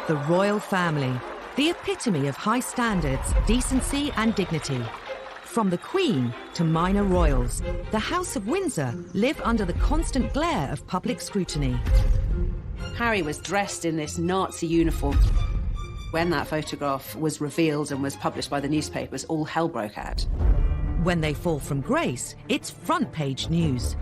The royal family, the epitome of high standards, decency and dignity. From the Queen to minor royals, the House of Windsor live under the constant glare of public scrutiny. Harry was dressed in this Nazi uniform. When that photograph was revealed and was published by the newspapers, all hell broke out. When they fall from grace, it's front-page news.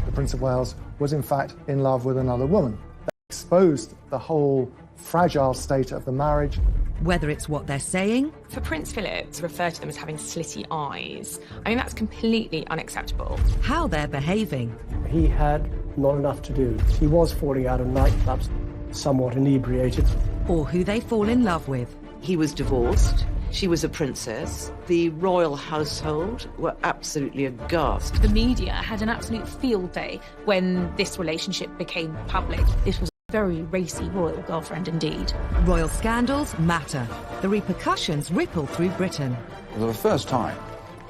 The Prince of Wales was in fact in love with another woman. They exposed the whole fragile state of the marriage. Whether it's what they're saying... For Prince Philip to refer to them as having slitty eyes, I mean, that's completely unacceptable. How they're behaving. He had not enough to do. He was falling out of nightclubs, somewhat inebriated. Or who they fall in love with. He was divorced. She was a princess. The royal household were absolutely aghast. The media had an absolute field day when this relationship became public. This was a very racy royal girlfriend indeed. Royal scandals matter. The repercussions ripple through Britain. For the first time,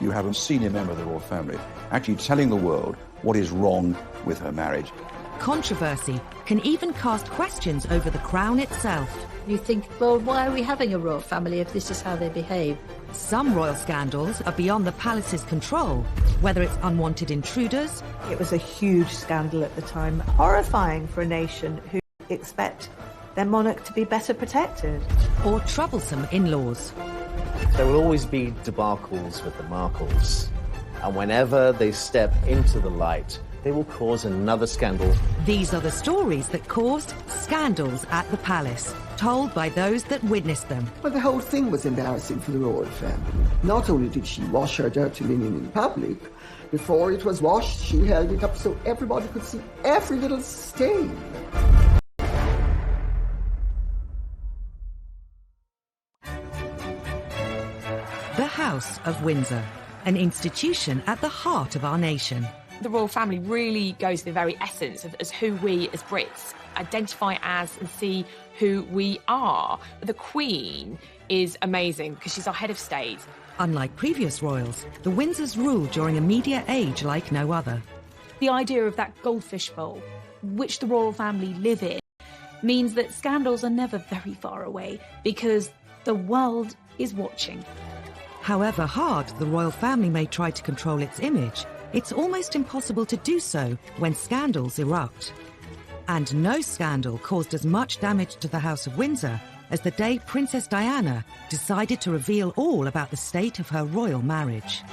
you have a senior member of the royal family actually telling the world what is wrong with her marriage. Controversy can even cast questions over the crown itself. You think, well, why are we having a royal family if this is how they behave? Some royal scandals are beyond the palace's control, whether it's unwanted intruders. It was a huge scandal at the time, horrifying for a nation who expect their monarch to be better protected. Or troublesome in-laws. There will always be debacles with the Markles, and whenever they step into the light, they will cause another scandal. These are the stories that caused scandals at the palace, told by those that witnessed them. But the whole thing was embarrassing for the royal family. Not only did she wash her dirty linen in public, before it was washed, she held it up so everybody could see every little stain. The House of Windsor, an institution at the heart of our nation. The royal family really goes to the very essence of as who we as Brits identify as and see who we are. The Queen is amazing because she's our head of state. Unlike previous royals, the Windsors rule during a media age like no other. The idea of that goldfish bowl, which the royal family live in, means that scandals are never very far away because the world is watching. However hard the royal family may try to control its image, it's almost impossible to do so when scandals erupt. And no scandal caused as much damage to the House of Windsor as the day Princess Diana decided to reveal all about the state of her royal marriage.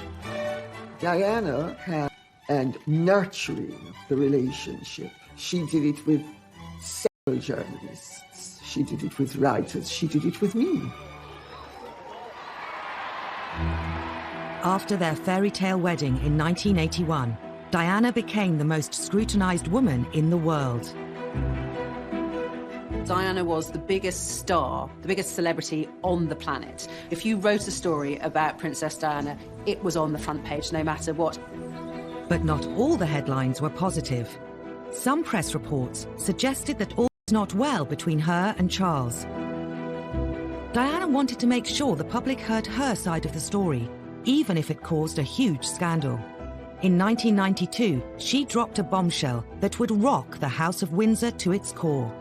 Diana had and nurturing the relationship. She did it with several journalists. She did it with writers. She did it with me. After their fairy tale wedding in 1981, Diana became the most scrutinised woman in the world. Diana was the biggest star, the biggest celebrity on the planet. If you wrote a story about Princess Diana, it was on the front page, no matter what. But not all the headlines were positive. Some press reports suggested that all was not well between her and Charles. Diana wanted to make sure the public heard her side of the story, even if it caused a huge scandal. In 1992, she dropped a bombshell that would rock the House of Windsor to its core.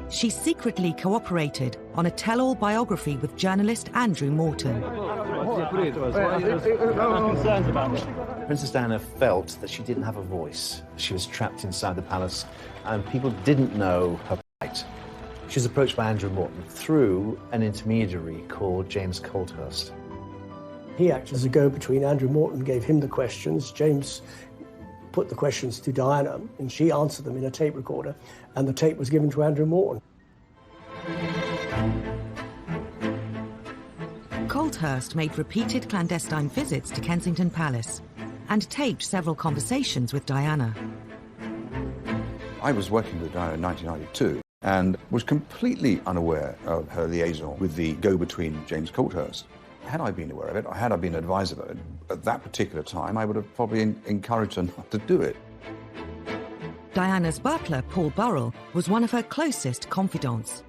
She secretly cooperated on a tell-all biography with journalist Andrew Morton. Princess Diana felt that she didn't have a voice. She was trapped inside the palace, and people didn't know her plight. She was approached by Andrew Morton through an intermediary called James Colthurst. He acted as a go-between. Andrew Morton gave him the questions. James put the questions to Diana, and she answered them in a tape recorder, and the tape was given to Andrew Morton. Colthurst made repeated clandestine visits to Kensington Palace and taped several conversations with Diana. I was working with Diana in 1992 and was completely unaware of her liaison with the go-between James Colthurst. Had I been aware of it, or had I been advised of it at that particular time, I would have probably encouraged her not to do it. Diana's butler, Paul Burrell, was one of her closest confidants.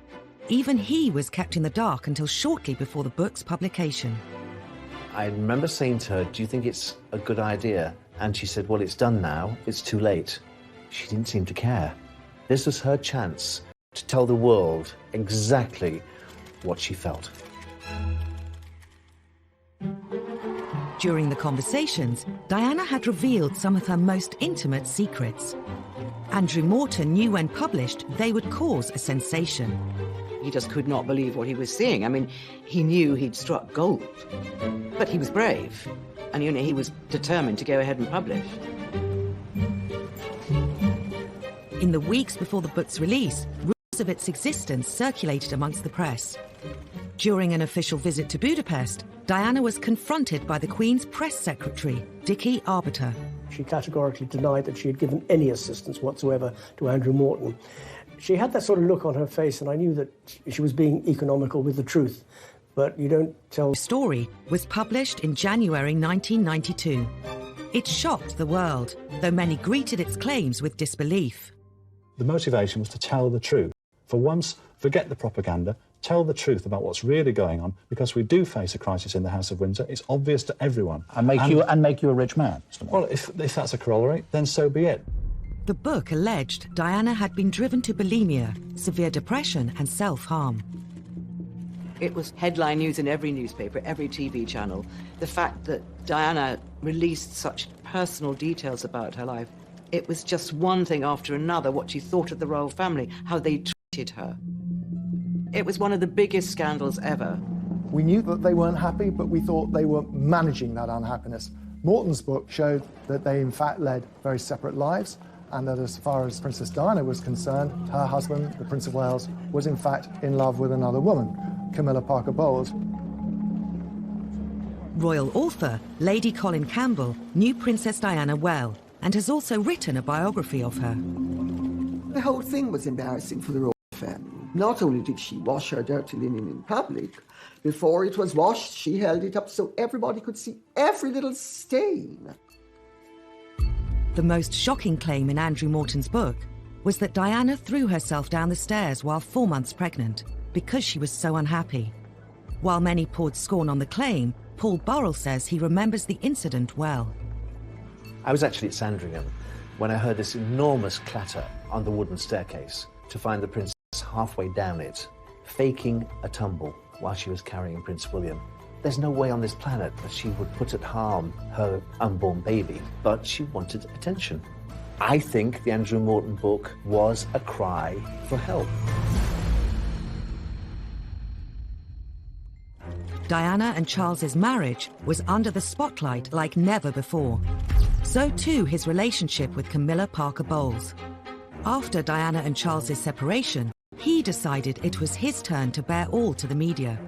Even he was kept in the dark until shortly before the book's publication. I remember saying to her, "Do you think it's a good idea?" And she said, "Well, it's done now. It's too late." She didn't seem to care. This was her chance to tell the world exactly what she felt. During the conversations, Diana had revealed some of her most intimate secrets. Andrew Morton knew when published they would cause a sensation. He just could not believe what he was seeing. I mean, he knew he'd struck gold, but he was brave, and he was determined to go ahead and publish. In the weeks before the book's release, rumours of its existence circulated amongst the press. During an official visit to Budapest, Diana was confronted by the Queen's press secretary, Dickie Arbiter. She categorically denied that she had given any assistance whatsoever to Andrew Morton. She had that sort of look on her face, and I knew that she was being economical with the truth. But you don't tell... The story was published in January 1992. It shocked the world, though many greeted its claims with disbelief. The motivation was to tell the truth. For once, forget the propaganda, tell the truth about what's really going on, because we do face a crisis in the House of Windsor. It's obvious to everyone. And make you a rich man. Well, if that's a corollary, then so be it. The book alleged Diana had been driven to bulimia, severe depression and self-harm. It was headline news in every newspaper, every TV channel. The fact that Diana released such personal details about her life, it was just one thing after another, what she thought of the royal family, how they treated her. It was one of the biggest scandals ever. We knew that they weren't happy, but we thought they were managing that unhappiness. Morton's book showed that they in fact led very separate lives, and that as far as Princess Diana was concerned, her husband, the Prince of Wales, was in fact in love with another woman, Camilla Parker Bowles. Royal author Lady Colin Campbell knew Princess Diana well and has also written a biography of her. The whole thing was embarrassing for the royal family. Not only did she wash her dirty linen in public, before it was washed, she held it up so everybody could see every little stain. The most shocking claim in Andrew Morton's book was that Diana threw herself down the stairs while 4 months pregnant because she was so unhappy. While many poured scorn on the claim, Paul Burrell says he remembers the incident well. I was actually at Sandringham when I heard this enormous clatter on the wooden staircase to find the princess halfway down it, faking a tumble while she was carrying Prince William. There's no way on this planet that she would put at harm her unborn baby, but she wanted attention. I think the Andrew Morton book was a cry for help. Diana and Charles's marriage was under the spotlight like never before. So too his relationship with Camilla Parker Bowles. After Diana and Charles's separation, he decided it was his turn to bear all to the media.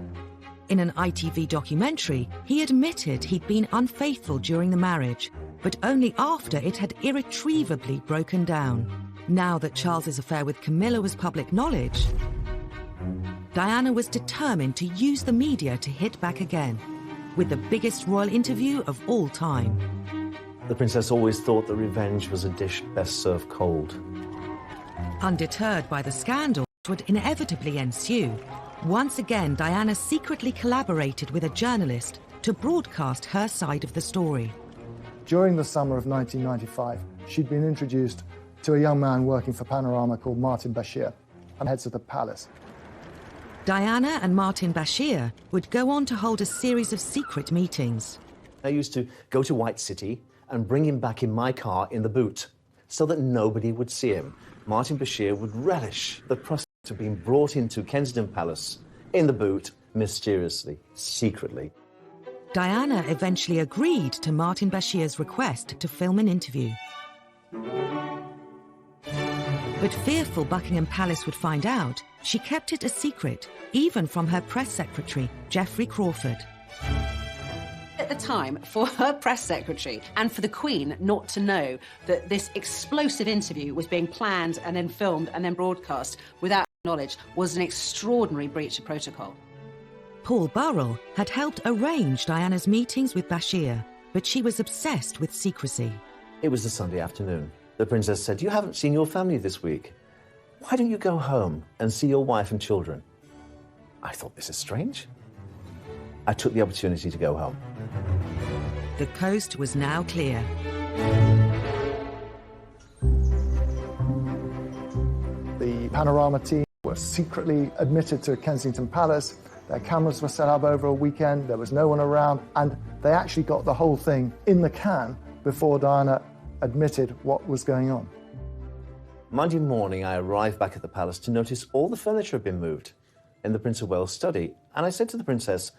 In an ITV documentary, he admitted he'd been unfaithful during the marriage, but only after it had irretrievably broken down. Now that Charles's affair with Camilla was public knowledge, Diana was determined to use the media to hit back again, with the biggest royal interview of all time. The princess always thought that revenge was a dish best served cold. Undeterred by the scandal that would inevitably ensue, once again Diana secretly collaborated with a journalist to broadcast her side of the story. During the summer of 1995, she'd been introduced to a young man working for Panorama called Martin Bashir, and heads of the palace. Diana and Martin Bashir would go on to hold a series of secret meetings. I used to go to White City and bring him back in my car in the boot so that nobody would see him. Martin Bashir would relish the prospect of being brought into Kensington Palace in the boot, mysteriously, secretly. Diana eventually agreed to Martin Bashir's request to film an interview. But fearful Buckingham Palace would find out, she kept it a secret, even from her press secretary, Geoffrey Crawford. At the time, for her press secretary and for the Queen not to know that this explosive interview was being planned and then filmed and then broadcast without knowledge was an extraordinary breach of protocol. Paul Burrell had helped arrange Diana's meetings with Bashir, but she was obsessed with secrecy. It was a Sunday afternoon. The princess said, "You haven't seen your family this week. Why don't you go home and see your wife and children?" I thought, this is strange. I took the opportunity to go home. The coast was now clear. The Panorama team were secretly admitted to Kensington Palace. Their cameras were set up over a weekend, there was no one around, and they actually got the whole thing in the can before Diana admitted what was going on. Monday morning, I arrived back at the palace to notice all the furniture had been moved in the Prince of Wales' study. And I said to the princess,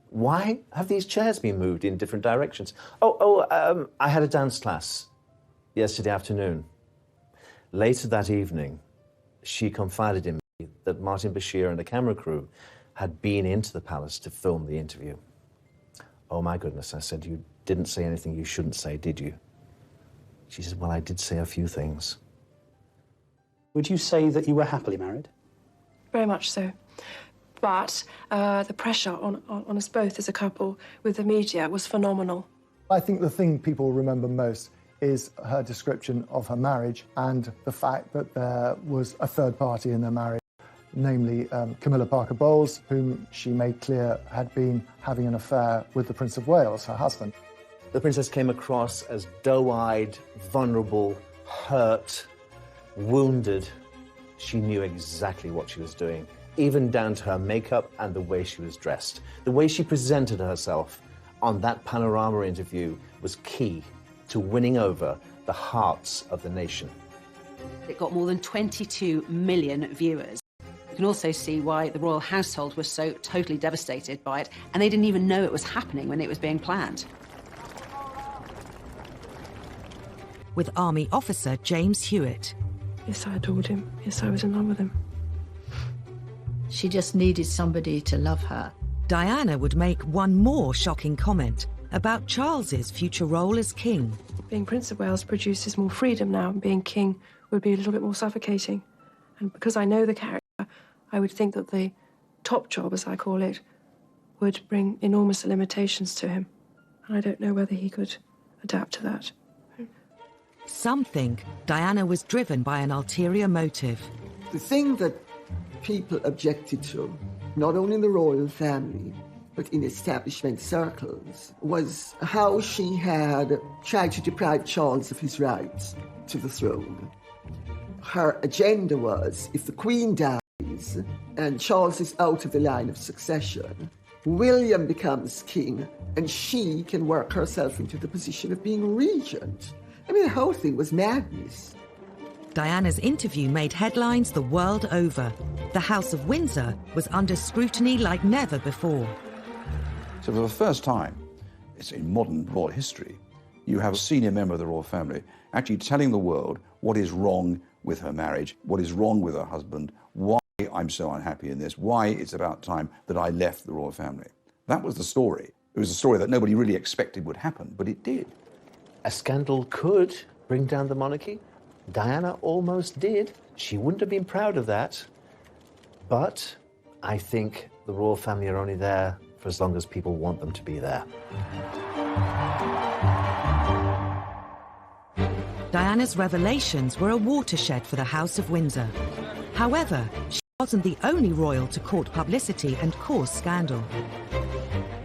why have these chairs been moved in different directions? I had a dance class yesterday afternoon. Later that evening, she confided in me that Martin Bashir and the camera crew had been into the palace to film the interview. Oh my goodness, I said, you didn't say anything you shouldn't say, did you? She said, well, I did say a few things. Would you say that you were happily married? Very much so. But the pressure on us both as a couple with the media was phenomenal. I think the thing people remember most is her description of her marriage and the fact that there was a third party in their marriage, namely Camilla Parker Bowles, whom she made clear had been having an affair with the Prince of Wales, her husband. The princess came across as doe-eyed, vulnerable, hurt, wounded. She knew exactly what she was doing, even down to her makeup and the way she was dressed. The way she presented herself on that Panorama interview was key to winning over the hearts of the nation. It got more than 22 million viewers. You can also see why the royal household was so totally devastated by it, and they didn't even know it was happening when it was being planned. With Army officer James Hewitt. Yes, I adored him. Yes, I was in love with him. She just needed somebody to love her. Diana would make one more shocking comment about Charles's future role as king. Being Prince of Wales produces more freedom now, and being king would be a little bit more suffocating. And because I know the character, I would think that the top job, as I call it, would bring enormous limitations to him. And I don't know whether he could adapt to that. Some think Diana was driven by an ulterior motive. The thing that people objected to, not only in the royal family, but in establishment circles, was how she had tried to deprive Charles of his rights to the throne. Her agenda was, if the Queen dies and Charles is out of the line of succession, William becomes king and she can work herself into the position of being regent. I mean, the whole thing was madness. Diana's interview made headlines the world over. The House of Windsor was under scrutiny like never before. So for the first time, it's in modern royal history, you have a senior member of the royal family actually telling the world what is wrong with her marriage, what is wrong with her husband, why I'm so unhappy in this, why it's about time that I left the royal family. That was the story. It was a story that nobody really expected would happen, but it did. A scandal could bring down the monarchy. Diana almost did. She wouldn't have been proud of that. But I think the royal family are only there for as long as people want them to be there. Diana's revelations were a watershed for the House of Windsor. However, she wasn't the only royal to court publicity and cause scandal.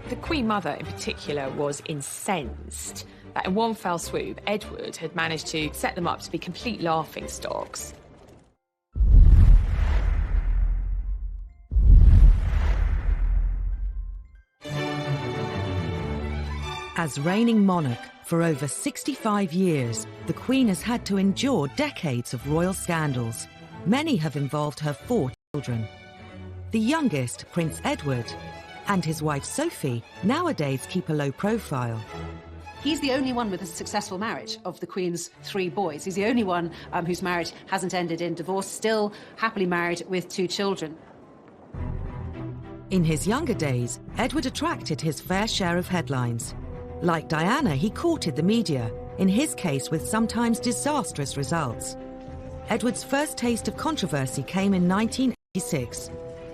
The Queen Mother in particular was incensed that in one fell swoop, Edward had managed to set them up to be complete laughingstocks. As reigning monarch for over 65 years, the Queen has had to endure decades of royal scandals. Many have involved her 4 children. The youngest, Prince Edward, and his wife Sophie, nowadays keep a low profile. He's the only one with a successful marriage of the Queen's 3 boys. He's the only one whose marriage hasn't ended in divorce, still happily married with 2 children. In his younger days, Edward attracted his fair share of headlines. Like Diana, he courted the media, in his case with sometimes disastrous results. Edward's first taste of controversy came in 1986.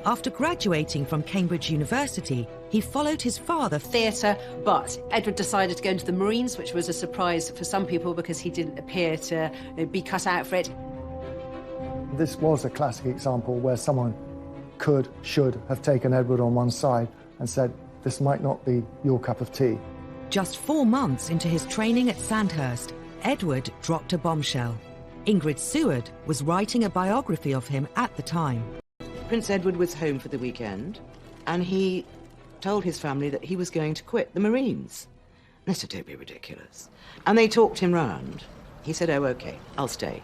After graduating from Cambridge University, he followed his father theatre, but Edward decided to go into the Marines, which was a surprise for some people because he didn't appear to be cut out for it. This was a classic example where someone should have taken Edward on one side and said, this might not be your cup of tea. Just 4 months into his training at Sandhurst, Edward dropped a bombshell. Ingrid Seward was writing a biography of him at the time. Prince Edward was home for the weekend, and he told his family that he was going to quit the Marines. They said, don't be ridiculous. And they talked him round. He said, oh, OK, I'll stay.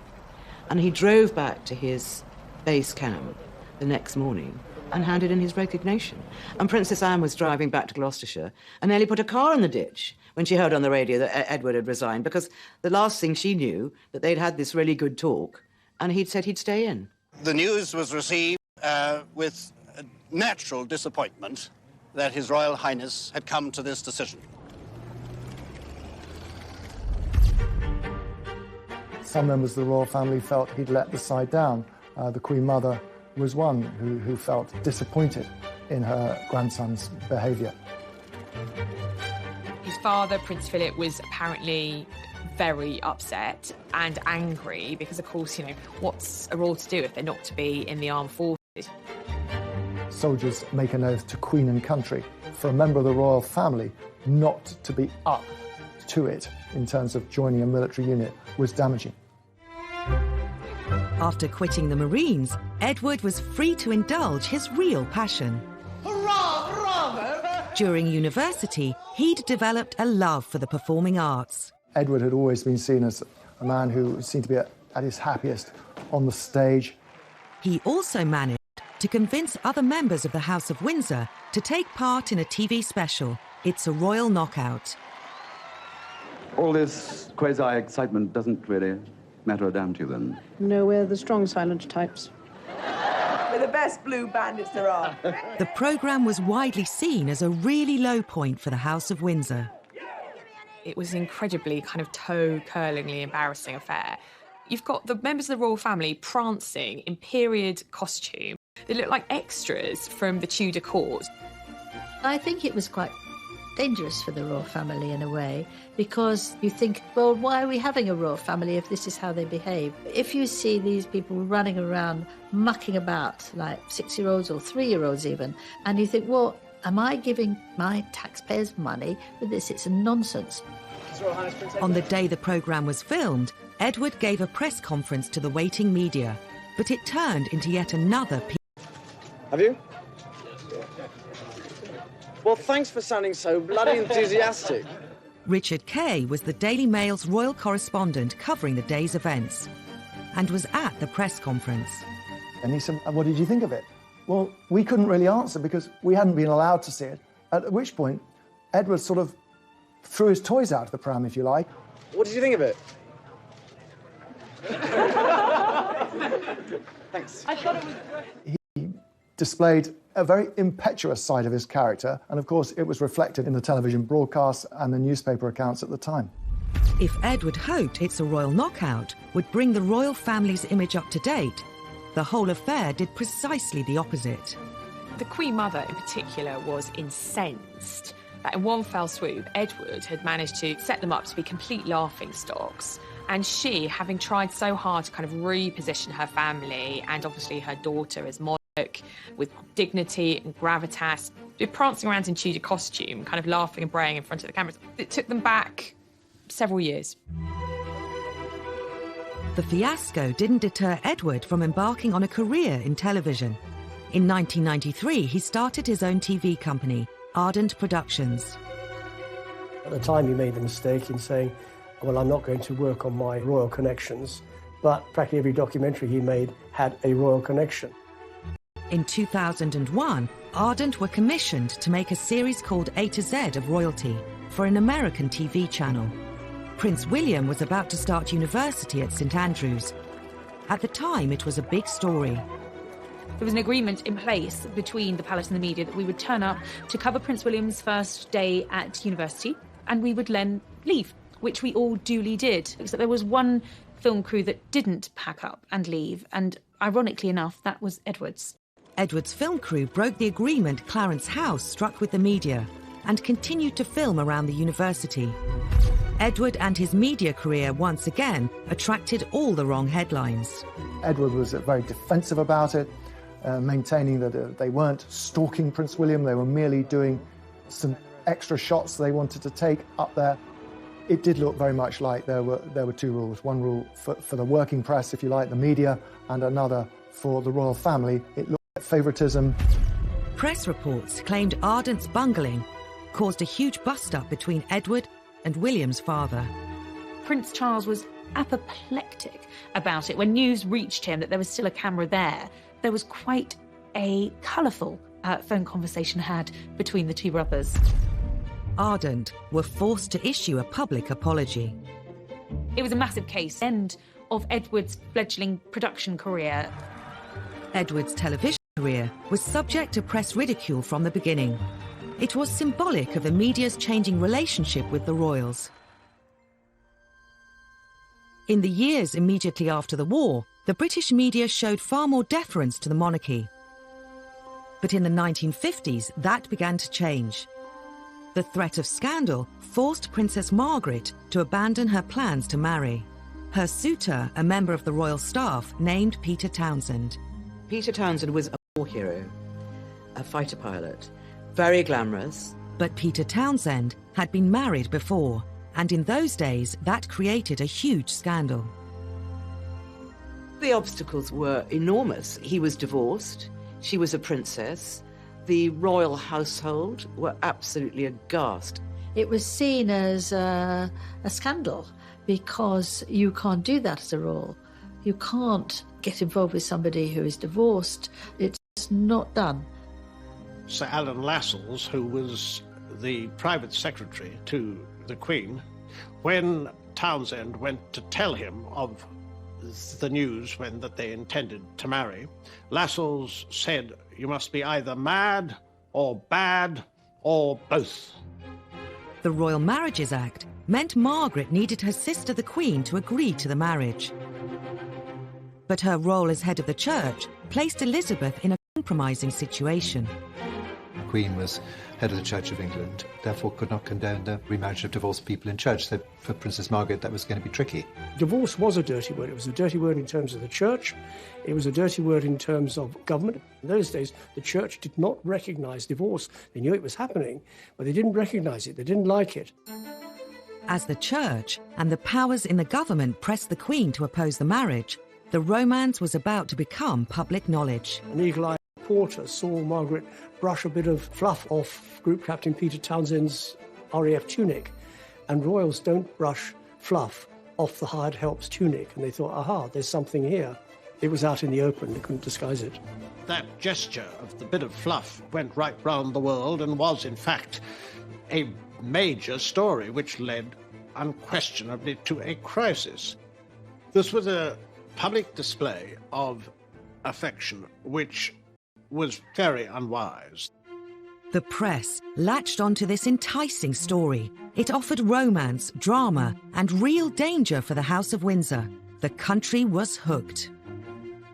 And he drove back to his base camp the next morning and handed in his resignation. And Princess Anne was driving back to Gloucestershire and nearly put a car in the ditch when she heard on the radio that Edward had resigned, because the last thing she knew, that they'd had this really good talk, and he'd said he'd stay in. The news was received with natural disappointment that His Royal Highness had come to this decision. Some members of the royal family felt he'd let the side down. The Queen Mother was one who felt disappointed in her grandson's behaviour. His father, Prince Philip, was apparently very upset and angry because, of course, you know, what's a royal to do if they're not to be in the armed forces? Soldiers make an oath to Queen and country. For a member of the royal family not to be up to it in terms of joining a military unit was damaging. After quitting the Marines, Edward was free to indulge his real passion. Hurrah, hurrah! During university, he'd developed a love for the performing arts. Edward had always been seen as a man who seemed to be at his happiest on the stage. He also managed to convince other members of the House of Windsor to take part in a TV special, It's a Royal Knockout. All this quasi-excitement doesn't really matter a damn to you, then? No, we're the strong silent types. We're the best blue bandits there are. The programme was widely seen as a really low point for the House of Windsor. It was an incredibly kind of toe-curlingly embarrassing affair. You've got the members of the royal family prancing in period costume. They look like extras from the Tudor court. I think it was quite dangerous for the royal family in a way, because you think, well, why are we having a royal family if this is how they behave? If you see these people running around, mucking about, like 6-year-olds or 3-year-olds even, and you think, well, am I giving my taxpayers money for this? It's a nonsense. On the day the programme was filmed, Edward gave a press conference to the waiting media, but it turned into yet another Have you? Well, thanks for sounding so bloody enthusiastic. Richard Kay was the Daily Mail's royal correspondent covering the day's events and was at the press conference. And he said, what did you think of it? Well, we couldn't really answer because we hadn't been allowed to see it, at which point Edward sort of threw his toys out of the pram, if you like. What did you think of it? Thanks. I thought it was... He displayed a very impetuous side of his character, and of course it was reflected in the television broadcasts and the newspaper accounts at the time. If Edward hoped It's a Royal Knockout would bring the royal family's image up to date, the whole affair did precisely the opposite. The Queen Mother in particular was incensed that in one fell swoop, Edward had managed to set them up to be complete laughingstocks. And she, having tried so hard to kind of reposition her family and obviously her daughter as monarch with dignity and gravitas, prancing around in Tudor costume, kind of laughing and braying in front of the cameras, it took them back several years. The fiasco didn't deter Edward from embarking on a career in television. In 1993, he started his own TV company, Ardent Productions. At the time, he made the mistake in saying, well, I'm not going to work on my royal connections, but practically every documentary he made had a royal connection. In 2001, Ardent were commissioned to make a series called A to Z of Royalty for an American TV channel. Prince William was about to start university at St Andrews. At the time, it was a big story. There was an agreement in place between the palace and the media that we would turn up to cover Prince William's first day at university, and we would then leave, which we all duly did, except there was one film crew that didn't pack up and leave, and ironically enough, that was Edward's. Edward's film crew broke the agreement Clarence House struck with the media and continued to film around the university. Edward and his media career once again attracted all the wrong headlines. Edward was very defensive about it, maintaining that they weren't stalking Prince William, they were merely doing some extra shots they wanted to take up there. It did look very much like there were two rules. One rule for the working press, if you like, the media, and another for the royal family. It looked favoritism. Press reports claimed Ardent's bungling caused a huge bust-up between Edward and William's father. Prince Charles was apoplectic about it. When news reached him that there was still a camera there, there was quite a colourful phone conversation had between the two brothers. Ardent were forced to issue a public apology. It was a massive case, end of Edward's fledgling production career. Edward's television career was subject to press ridicule from the beginning. It was symbolic of the media's changing relationship with the royals. In the years immediately after the war, the British media showed far more deference to the monarchy. But in the 1950s, that began to change. The threat of scandal forced Princess Margaret to abandon her plans to marry. Her suitor, a member of the royal staff, named Peter Townsend. Peter Townsend was a war hero, a fighter pilot, very glamorous. But Peter Townsend had been married before, and in those days that created a huge scandal. The obstacles were enormous. He was divorced, she was a princess, the royal household were absolutely aghast. It was seen as a scandal because you can't do that as a royal. You can't get involved with somebody who is divorced. It's not done. Sir Alan Lascelles, who was the private secretary to the Queen, when Townsend went to tell him of the news that they intended to marry, Lascelles said, "You must be either mad or bad or both." The Royal Marriages Act meant Margaret needed her sister the Queen to agree to the marriage. But her role as head of the church placed Elizabeth in a compromising situation. The Queen was head of the Church of England, therefore could not condone the remarriage of divorced people in church. So for Princess Margaret, that was going to be tricky. Divorce was a dirty word. It was a dirty word in terms of the church. It was a dirty word in terms of government. In those days, the church did not recognise divorce. They knew it was happening, but they didn't recognise it. They didn't like it. As the church and the powers in the government pressed the Queen to oppose the marriage, the romance was about to become public knowledge. An eagle-eyed reporter saw Margaret brush a bit of fluff off Group Captain Peter Townsend's RAF tunic, and royals don't brush fluff off the hired help's tunic, and they thought, aha, there's something here. It was out in the open, they couldn't disguise it. That gesture of the bit of fluff went right round the world and was, in fact, a major story which led unquestionably to a crisis. This was a public display of affection which was very unwise. The press latched onto this enticing story. It offered romance, drama, and real danger for the House of Windsor. The country was hooked.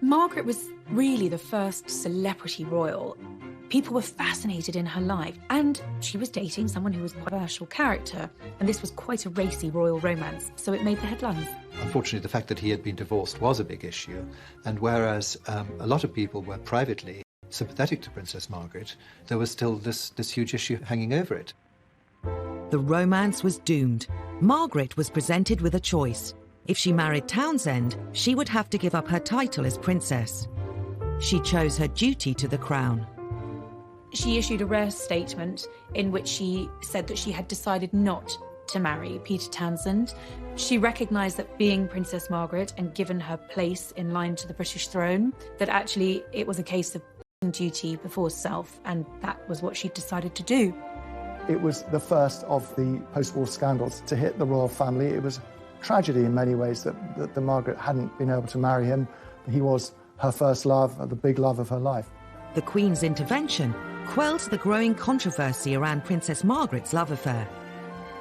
Margaret was really the first celebrity royal. People were fascinated in her life, and she was dating someone who was quite a controversial character, and this was quite a racy royal romance, so it made the headlines. Unfortunately, the fact that he had been divorced was a big issue, and whereas a lot of people were privately sympathetic to Princess Margaret, there was still this huge issue hanging over it. The romance was doomed. Margaret was presented with a choice. If she married Townsend, she would have to give up her title as princess. She chose her duty to the crown. She issued a rare statement in which she said that she had decided not to marry Peter Townsend. She recognised that being Princess Margaret and given her place in line to the British throne, that actually it was a case of duty before self, and that was what she decided to do. It was the first of the post-war scandals to hit the royal family. It was tragedy in many ways that Margaret hadn't been able to marry him. He was her first love, the big love of her life. The Queen's intervention quelled the growing controversy around Princess Margaret's love affair.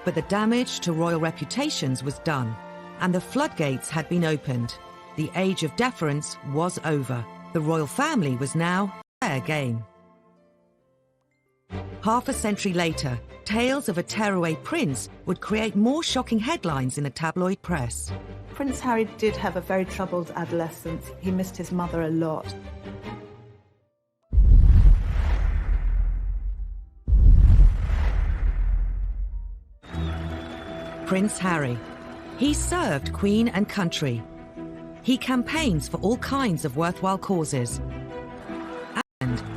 But the damage to royal reputations was done, and the floodgates had been opened. The age of deference was over. The royal family was now fair game. Half a century later, tales of a tearaway prince would create more shocking headlines in the tabloid press. Prince Harry did have a very troubled adolescence. He missed his mother a lot. Prince Harry. He served Queen and country. He campaigns for all kinds of worthwhile causes.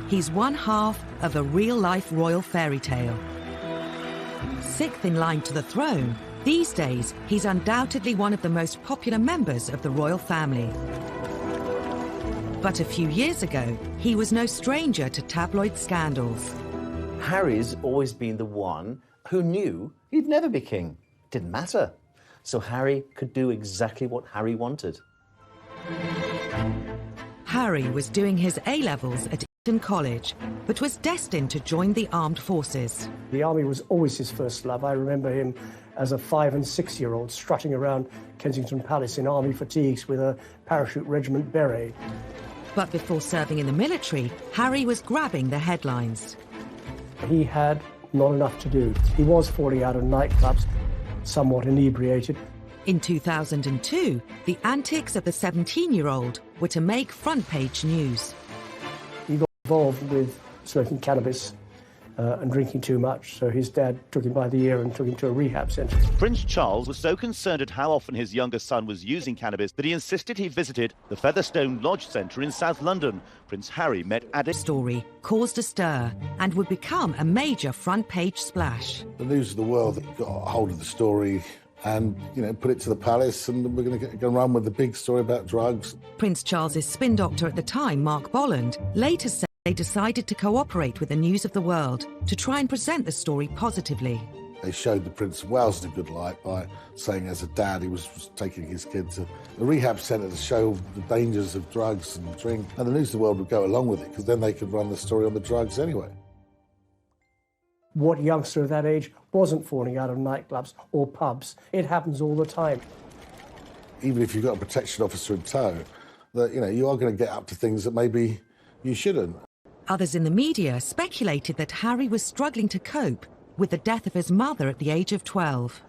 He's one half of a real-life royal fairy tale. Sixth in line to the throne, these days he's undoubtedly one of the most popular members of the royal family. But a few years ago, he was no stranger to tabloid scandals. Harry's always been the one who knew he'd never be king. Didn't matter. So Harry could do exactly what Harry wanted. Harry was doing his A-levels at Eton College, but was destined to join the armed forces. The army was always his first love. I remember him as a 5- and 6-year-old strutting around Kensington Palace in army fatigues with a parachute regiment beret. But before serving in the military, Harry was grabbing the headlines. He had not enough to do. He was falling out of nightclubs, somewhat inebriated. In 2002, the antics of the 17-year-old were to make front-page news. He got involved with smoking cannabis and drinking too much, so his dad took him by the ear and took him to a rehab centre. Prince Charles was so concerned at how often his younger son was using cannabis that he insisted he visited the Featherstone Lodge Centre in South London. Prince Harry met addict... ...story caused a stir and would become a major front-page splash. The News of the World got a hold of the story and, put it to the palace, and we're going to go run with the big story about drugs. Prince Charles's spin doctor at the time, Mark Bolland, later said they decided to cooperate with the News of the World to try and present the story positively. They showed the Prince of Wales in a good light by saying as a dad he was taking his kid to the rehab centre to show the dangers of drugs and drink. And the News of the World would go along with it because then they could run the story on the drugs anyway. What youngster of that age wasn't falling out of nightclubs or pubs? It happens all the time. Even if you've got a protection officer in tow, that you are going to get up to things that maybe you shouldn't. Others in the media speculated that Harry was struggling to cope with the death of his mother at the age of 12.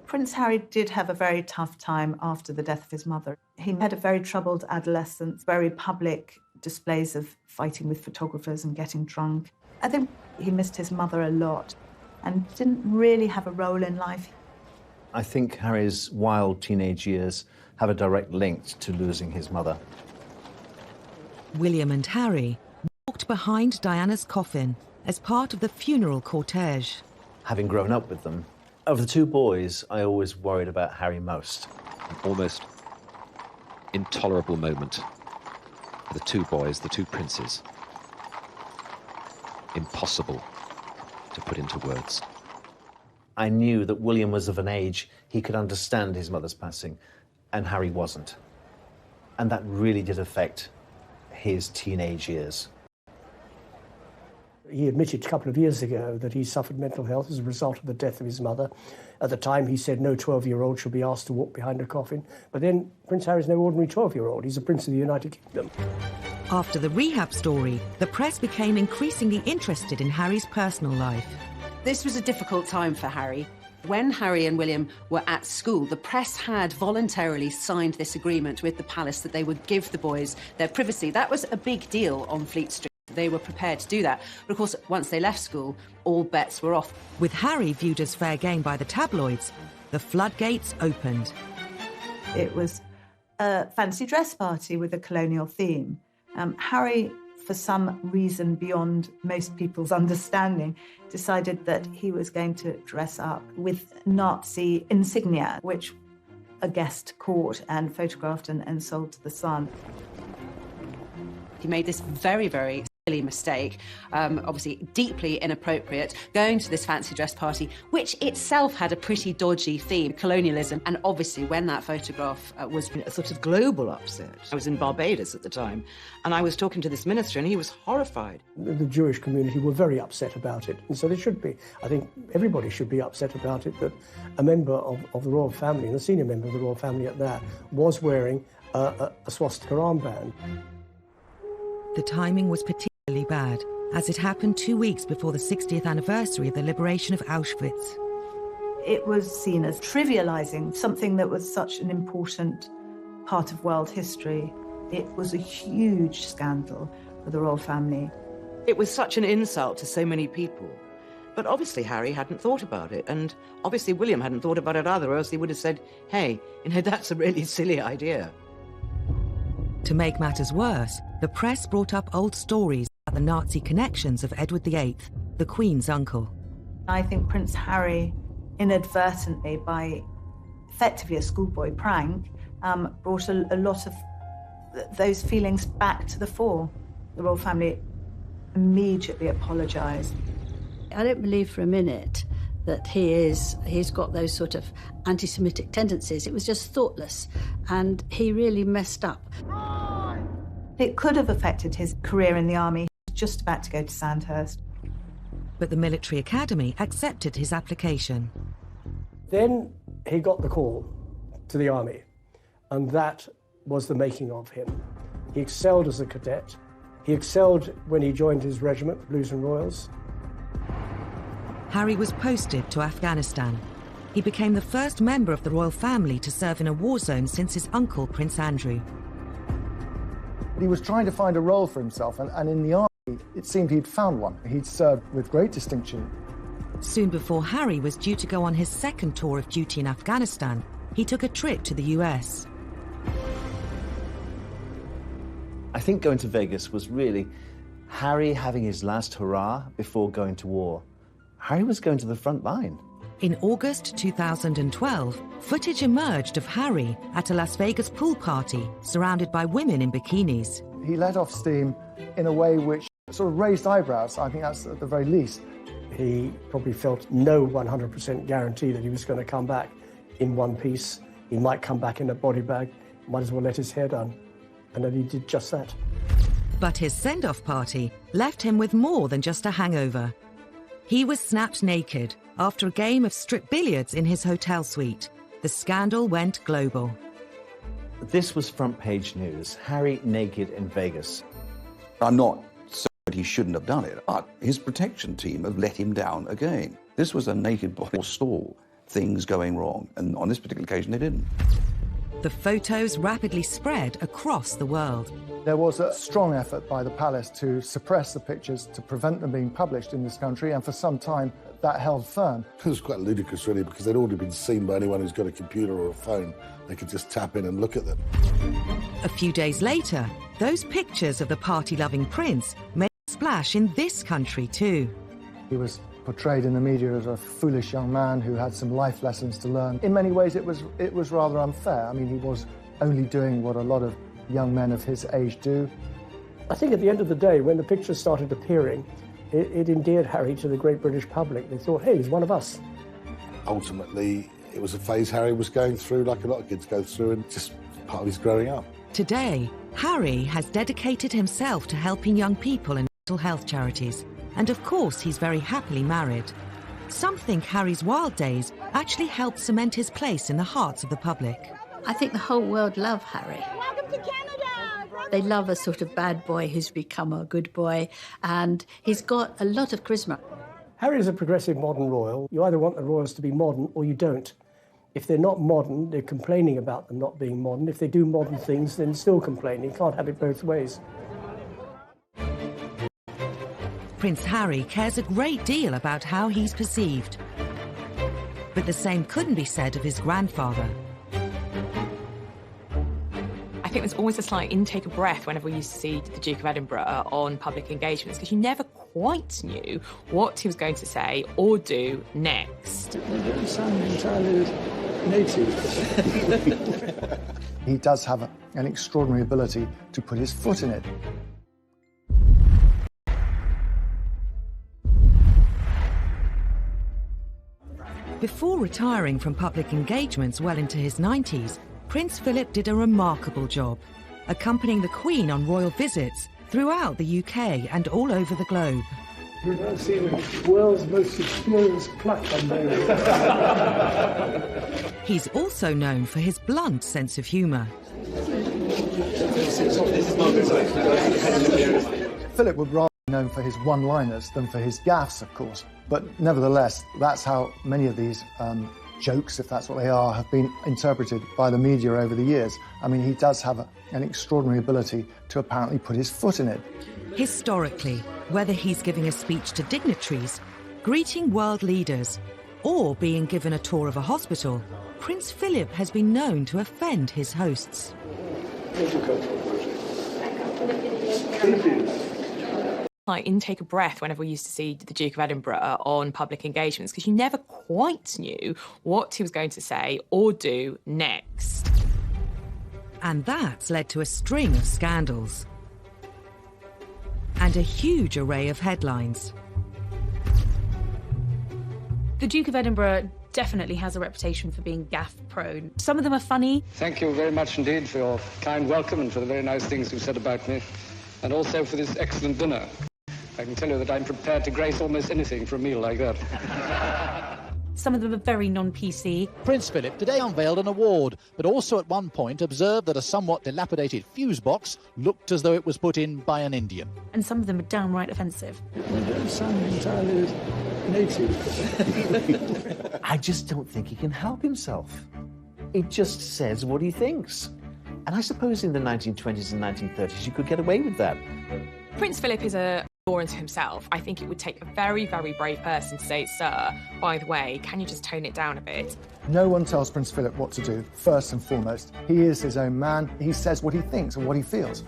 Prince Harry did have a very tough time after the death of his mother. He had a very troubled adolescence, very public displays of fighting with photographers and getting drunk. I think he missed his mother a lot and didn't really have a role in life. I think Harry's wild teenage years have a direct link to losing his mother. William and Harry walked behind Diana's coffin as part of the funeral cortege. Having grown up with them, of the two boys, I always worried about Harry most. An almost intolerable moment for the two boys, the two princes. Impossible to put into words. I knew that William was of an age he could understand his mother's passing, and Harry wasn't. And that really did affect his teenage years. He admitted a couple of years ago that he suffered mental health as a result of the death of his mother. At the time, he said no 12-year-old should be asked to walk behind a coffin. But then Prince Harry's no ordinary 12-year-old. He's a prince of the United Kingdom. After the rehab story, the press became increasingly interested in Harry's personal life. This was a difficult time for Harry. When Harry and William were at school, the press had voluntarily signed this agreement with the palace that they would give the boys their privacy. That was a big deal on Fleet Street. They were prepared to do that. But of course, once they left school, all bets were off. With Harry viewed as fair game by the tabloids, the floodgates opened. It was a fancy dress party with a colonial theme. Harry, for some reason beyond most people's understanding, decided that he was going to dress up with Nazi insignia, which a guest caught and photographed and sold to the Sun. He made this very, very silly mistake, obviously deeply inappropriate, going to this fancy dress party, which itself had a pretty dodgy theme, colonialism. And obviously when that photograph was a sort of global upset. I was in Barbados at the time, and I was talking to this minister, and he was horrified. The Jewish community were very upset about it, and so they should be. I think everybody should be upset about it, that a member of the royal family, and a senior member of the royal family at that, was wearing a swastika armband. The timing was particularly bad, as it happened 2 weeks before the 60th anniversary of the liberation of Auschwitz. It was seen as trivialising something that was such an important part of world history. It was a huge scandal for the royal family. It was such an insult to so many people. But obviously Harry hadn't thought about it, and obviously William hadn't thought about it either, or else he would have said, hey, that's a really silly idea. To make matters worse, the press brought up old stories about the Nazi connections of Edward VIII, the Queen's uncle. I think Prince Harry, inadvertently, by effectively a schoolboy prank, brought a lot of those feelings back to the fore. The royal family immediately apologised. I don't believe for a minute that he's got those sort of anti-Semitic tendencies. It was just thoughtless, and he really messed up. It could have affected his career in the army. He was just about to go to Sandhurst. But the military academy accepted his application. Then he got the call to the army, and that was the making of him. He excelled as a cadet. He excelled when he joined his regiment, Blues and Royals. Harry was posted to Afghanistan. He became the first member of the royal family to serve in a war zone since his uncle, Prince Andrew. He was trying to find a role for himself, and in the army, it seemed he'd found one. He'd served with great distinction. Soon before Harry was due to go on his second tour of duty in Afghanistan, he took a trip to the US. I think going to Vegas was really Harry having his last hurrah before going to war. Harry was going to the front line. In August 2012, footage emerged of Harry at a Las Vegas pool party, surrounded by women in bikinis. He let off steam in a way which sort of raised eyebrows. I think that's at the very least. He probably felt no 100% guarantee that he was going to come back in one piece. He might come back in a body bag, might as well let his hair down. And then he did just that. But his send-off party left him with more than just a hangover. He was snapped naked after a game of strip billiards in his hotel suite. The scandal went global. This was front page news. Harry naked in Vegas. I'm not saying that he shouldn't have done it, but his protection team have let him down again. This was a naked body stall, things going wrong, and on this particular occasion they didn't. The photos rapidly spread across the world. There was a strong effort by the palace to suppress the pictures, to prevent them being published in this country, and for some time that held firm. It was quite ludicrous, really, because they'd already been seen by anyone who's got a computer or a phone. They could just tap in and look at them. A few days later, those pictures of the party-loving prince made a splash in this country too. He was portrayed in the media as a foolish young man who had some life lessons to learn. In many ways, it was rather unfair. I mean, he was only doing what a lot of young men of his age do. I think at the end of the day, when the pictures started appearing, it endeared Harry to the great British public. They thought, hey, he's one of us. Ultimately, it was a phase Harry was going through, like a lot of kids go through, and just part of his growing up. Today, Harry has dedicated himself to helping young people in mental health charities. And of course, he's very happily married. Some think Harry's wild days actually helped cement his place in the hearts of the public. I think the whole world love Harry. Welcome to Canada! They love a sort of bad boy who's become a good boy, and he's got a lot of charisma. Harry is a progressive modern royal. You either want the royals to be modern or you don't. If they're not modern, they're complaining about them not being modern. If they do modern things, then still complaining. You can't have it both ways. Prince Harry cares a great deal about how he's perceived. But the same couldn't be said of his grandfather. I think there's always a slight intake of breath whenever we used to see the Duke of Edinburgh on public engagements, because you never quite knew what he was going to say or do next. They don't sound entirely native. He does have an extraordinary ability to put his foot in it. Before retiring from public engagements well into his 90s, Prince Philip did a remarkable job, accompanying the Queen on royal visits throughout the UK and all over the globe. We've now seen the world's most experienced pluck on there. He's also known for his blunt sense of humour. Philip would rather be known for his one-liners than for his gaffes, of course. But nevertheless, that's how many of these jokes, if that's what they are, have been interpreted by the media over the years. I mean, he does have an extraordinary ability to apparently put his foot in it. Historically, whether he's giving a speech to dignitaries, greeting world leaders, or being given a tour of a hospital, Prince Philip has been known to offend his hosts. Thank you. like intake of breath whenever we used to see the Duke of Edinburgh on public engagements, because you never quite knew what he was going to say or do next. And that's led to a string of scandals and a huge array of headlines. The Duke of Edinburgh definitely has a reputation for being gaffe-prone. Some of them are funny. Thank you very much indeed for your kind welcome and for the very nice things you've said about me, and also for this excellent dinner. I can tell you that I'm prepared to grace almost anything for a meal like that. Some of them are very non-PC. Prince Philip today unveiled an award, but also at one point observed that a somewhat dilapidated fuse box looked as though it was put in by an Indian. And some of them are downright offensive. They don't sound entirely native. I just don't think he can help himself. He just says what he thinks. And I suppose in the 1920s and 1930s you could get away with that. Prince Philip is a law unto himself. I think it would take a very, very brave person to say, sir, by the way, can you just tone it down a bit? No one tells Prince Philip what to do, first and foremost. He is his own man. He says what he thinks and what he feels.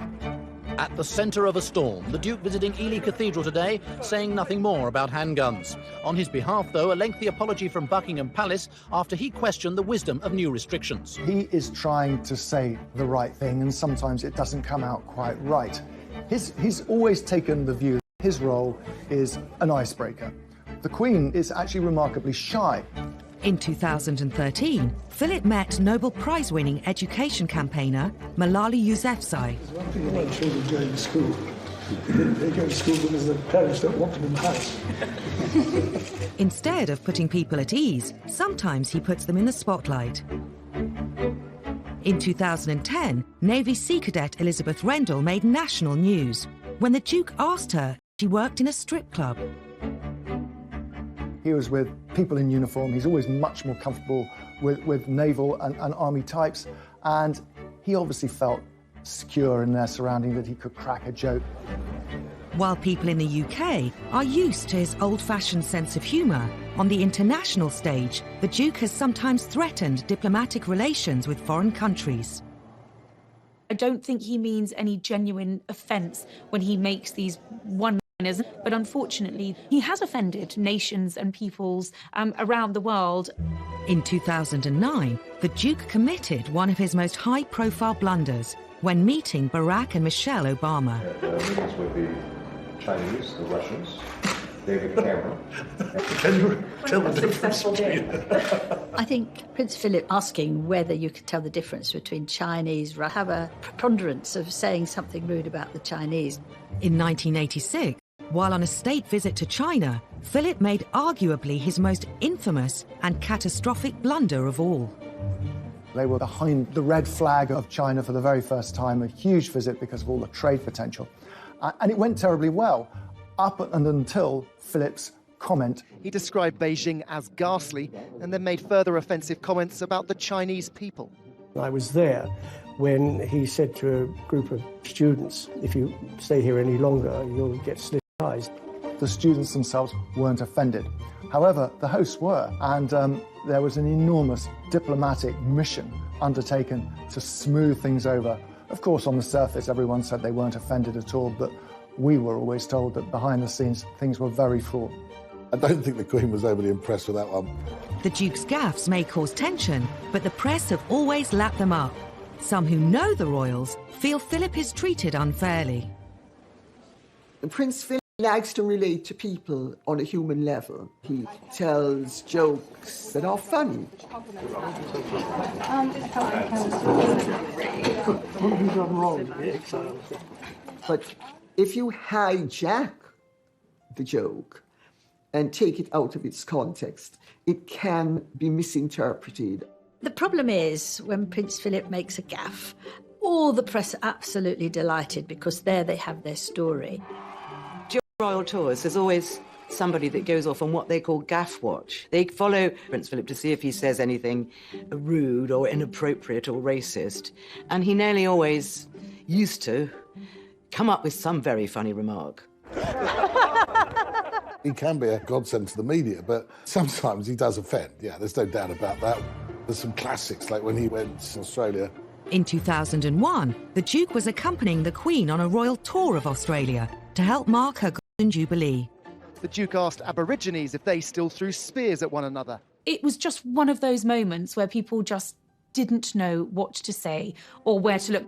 At the centre of a storm, the Duke visiting Ely Cathedral today, saying nothing more about handguns. On his behalf, though, a lengthy apology from Buckingham Palace after he questioned the wisdom of new restrictions. He is trying to say the right thing, and sometimes it doesn't come out quite right. He's always taken the view that his role is an icebreaker. The Queen is actually remarkably shy. In 2013, Philip met Nobel Prize-winning education campaigner Malala Yousafzai. One thing about children going to school. They go to school because the parents don't want them in the house. Instead of putting people at ease, sometimes he puts them in the spotlight. In 2010, Navy Sea Cadet Elizabeth Rendell made national news when the Duke asked her if she worked in a strip club. He was with people in uniform. He's always much more comfortable with naval and army types, and he obviously felt secure in their surrounding that he could crack a joke. While people in the UK are used to his old-fashioned sense of humour, on the international stage, the Duke has sometimes threatened diplomatic relations with foreign countries. I don't think he means any genuine offence when he makes these one-liners, but unfortunately, he has offended nations and peoples around the world. In 2009, the Duke committed one of his most high-profile blunders when meeting Barack and Michelle Obama. Meetings with the Chinese, the Russians, David Cameron. Can you tell the difference between I think Prince Philip asking whether you could tell the difference between Chinese, have a preponderance of saying something rude about the Chinese. In 1986, while on a state visit to China, Philip made arguably his most infamous and catastrophic blunder of all. They were behind the red flag of China for the very first time, a huge visit because of all the trade potential. And it went terribly well, up and until Philip's comment. He described Beijing as ghastly and then made further offensive comments about the Chinese people. I was there when he said to a group of students, if you stay here any longer, you'll get slit eyes. The students themselves weren't offended. However, the hosts were, and there was an enormous diplomatic mission undertaken to smooth things over. Of course, on the surface, everyone said they weren't offended at all, but we were always told that behind the scenes, things were very fraught. I don't think the Queen was overly impressed with that one. The Duke's gaffes may cause tension, but the press have always lapped them up. Some who know the royals feel Philip is treated unfairly. Prince Philip likes to relate to people on a human level. He tells jokes that are funny. But if you hijack the joke and take it out of its context, it can be misinterpreted. The problem is when Prince Philip makes a gaffe, all the press are absolutely delighted because there they have their story. During royal tours, there's always somebody that goes off on what they call gaff watch. They follow Prince Philip to see if he says anything rude or inappropriate or racist, and he nearly always used to come up with some very funny remark. He can be a godsend to the media, but sometimes he does offend. Yeah, there's no doubt about that. There's some classics, like when he went to Australia. In 2001, the Duke was accompanying the Queen on a royal tour of Australia to help mark her Jubilee. The Duke asked Aborigines if they still threw spears at one another. It was just one of those moments where people just didn't know what to say or where to look.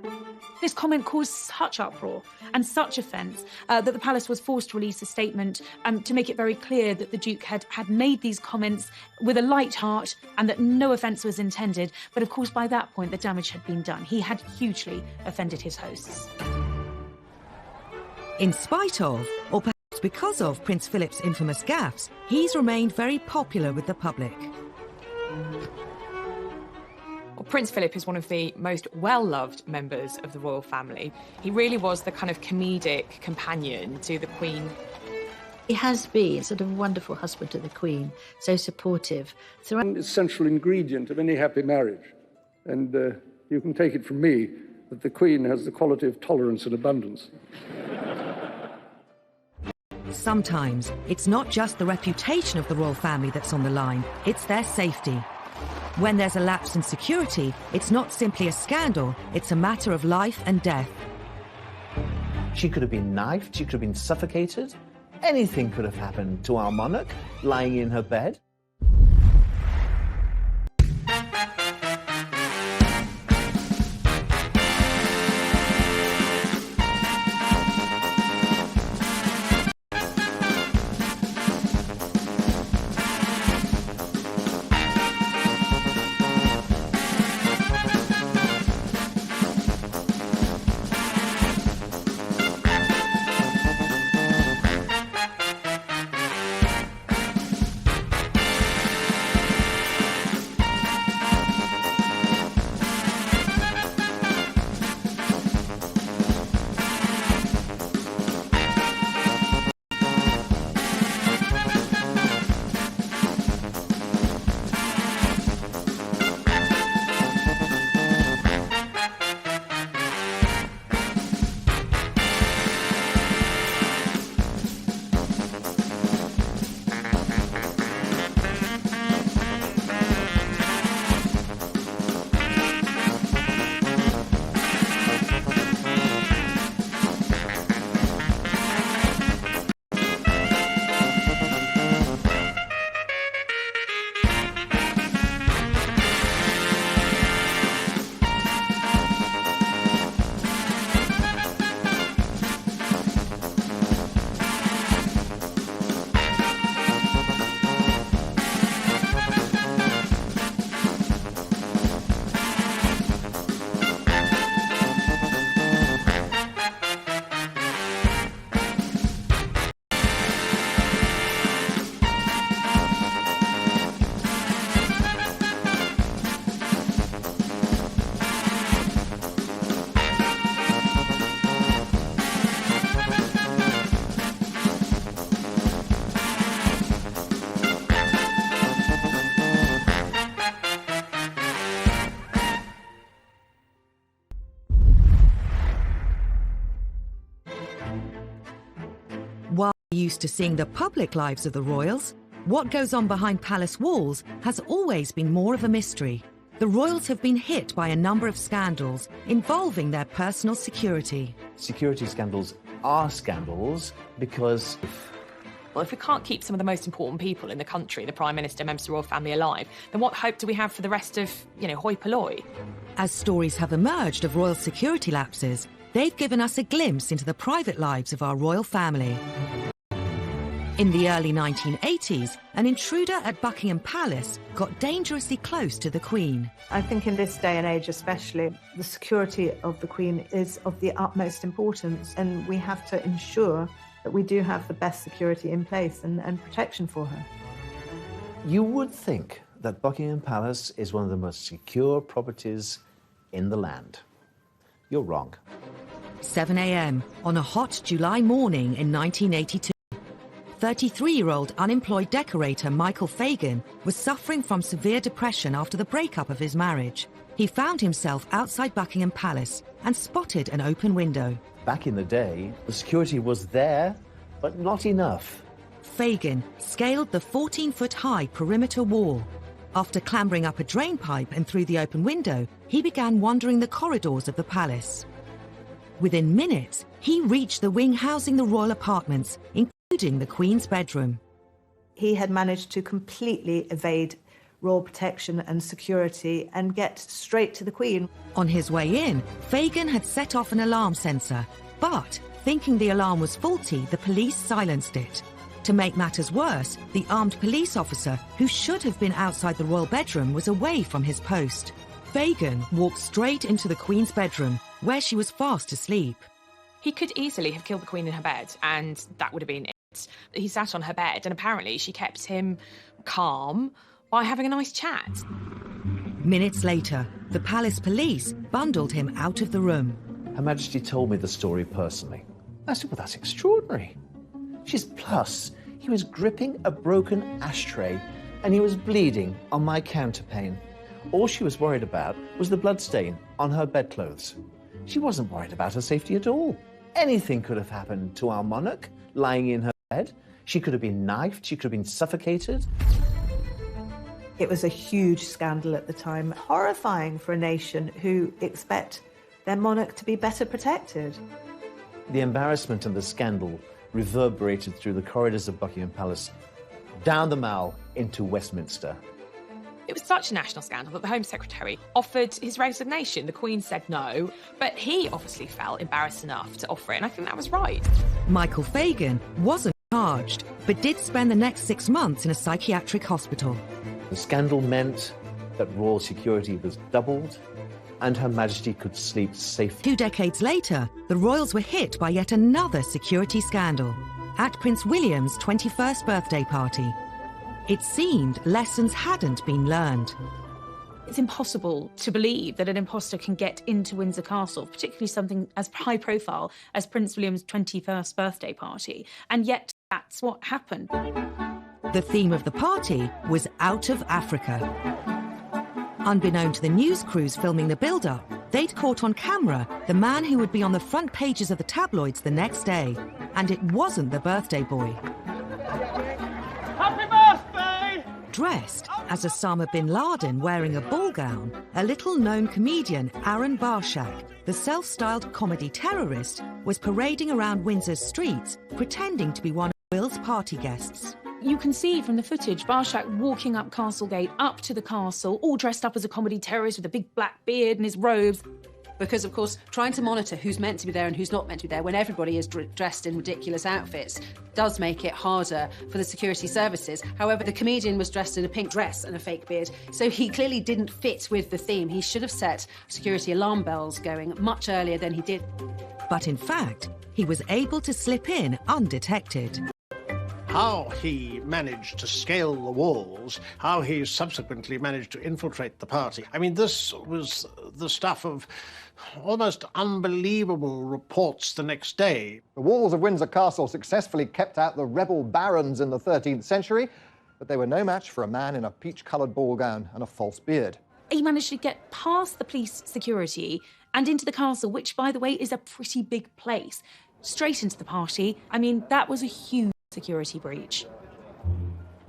This comment caused such uproar and such offence that the palace was forced to release a statement to make it very clear that the Duke had made these comments with a light heart and that no offence was intended. But of course, by that point, the damage had been done. He had hugely offended his hosts. In spite of, or perhaps because of, Prince Philip's infamous gaffes, he's remained very popular with the public. Well, Prince Philip is one of the most well-loved members of the royal family. He really was the kind of comedic companion to the Queen. He has been sort of a wonderful husband to the Queen, so supportive. One essential ingredient of any happy marriage, and you can take it from me that the Queen has the quality of tolerance and abundance. Sometimes it's not just the reputation of the royal family that's on the line, it's their safety. When there's a lapse in security, it's not simply a scandal, it's a matter of life and death. She could have been knifed, she could have been suffocated. Anything could have happened to our monarch lying in her bed. While we're used to seeing the public lives of the royals, what goes on behind palace walls has always been more of a mystery. The royals have been hit by a number of scandals involving their personal security. Security scandals are scandals because... Well, if we can't keep some of the most important people in the country, the Prime Minister, members of the royal family, alive, then what hope do we have for the rest of, hoi polloi? As stories have emerged of royal security lapses, they've given us a glimpse into the private lives of our royal family. In the early 1980s, an intruder at Buckingham Palace got dangerously close to the Queen. I think in this day and age especially, the security of the Queen is of the utmost importance, and we have to ensure that we do have the best security in place and protection for her. You would think that Buckingham Palace is one of the most secure properties in the land. You're wrong. 7 a.m. on a hot July morning in 1982. 33-year-old unemployed decorator Michael Fagan was suffering from severe depression after the breakup of his marriage. He found himself outside Buckingham Palace and spotted an open window. Back in the day, the security was there, but not enough. Fagan scaled the 14-foot-high perimeter wall. After clambering up a drain pipe and through the open window, he began wandering the corridors of the palace. Within minutes, he reached the wing housing the royal apartments, including including the Queen's bedroom. He had managed to completely evade royal protection and security and get straight to the Queen. On his way in, Fagan had set off an alarm sensor, but thinking the alarm was faulty, the police silenced it. To make matters worse, the armed police officer, who should have been outside the royal bedroom, was away from his post. Fagan walked straight into the Queen's bedroom, where she was fast asleep. He could easily have killed the Queen in her bed, and that would have been it. He sat on her bed, and apparently she kept him calm by having a nice chat. Minutes later, the palace police bundled him out of the room. Her Majesty told me the story personally. I said, well, that's extraordinary. She's plus. He was gripping a broken ashtray and he was bleeding on my counterpane. All she was worried about was the bloodstain on her bedclothes. She wasn't worried about her safety at all. Anything could have happened to our monarch lying in her bed. She could have been knifed, she could have been suffocated. It was a huge scandal at the time, horrifying for a nation who expect their monarch to be better protected. The embarrassment and the scandal reverberated through the corridors of Buckingham Palace, down the Mall into Westminster. It was such a national scandal that the Home Secretary offered his resignation. The Queen said no, but he obviously felt embarrassed enough to offer it, and I think that was right. Michael Fagan wasn't charged, but did spend the next 6 months in a psychiatric hospital. The scandal meant that royal security was doubled and Her Majesty could sleep safely. 2 decades later, the royals were hit by yet another security scandal at Prince William's 21st birthday party. It seemed lessons hadn't been learned. It's impossible to believe that an imposter can get into Windsor Castle, particularly something as high profile as Prince William's 21st birthday party, and yet that's what happened. The theme of the party was out of Africa. Unbeknown to the news crews filming the build-up, they'd caught on camera the man who would be on the front pages of the tabloids the next day. And it wasn't the birthday boy. Happy birthday! Dressed as Osama bin Laden wearing a ball gown, a little-known comedian, Aaron Barshak, the self-styled comedy terrorist, was parading around Windsor's streets, pretending to be one of Will's party guests. You can see from the footage Barshak walking up Castlegate, up to the castle, all dressed up as a comedy terrorist with a big black beard and his robes. Because, of course, trying to monitor who's meant to be there and who's not meant to be there when everybody is dressed in ridiculous outfits does make it harder for the security services. However, the comedian was dressed in a pink dress and a fake beard, so he clearly didn't fit with the theme. He should have set security alarm bells going much earlier than he did. But in fact, he was able to slip in undetected. How he managed to scale the walls, how he subsequently managed to infiltrate the party. I mean, this was the stuff of almost unbelievable reports the next day. The walls of Windsor Castle successfully kept out the rebel barons in the 13th century, but they were no match for a man in a peach-coloured ball gown and a false beard. He managed to get past the police security and into the castle, which, by the way, is a pretty big place, straight into the party. I mean, that was a huge security breach.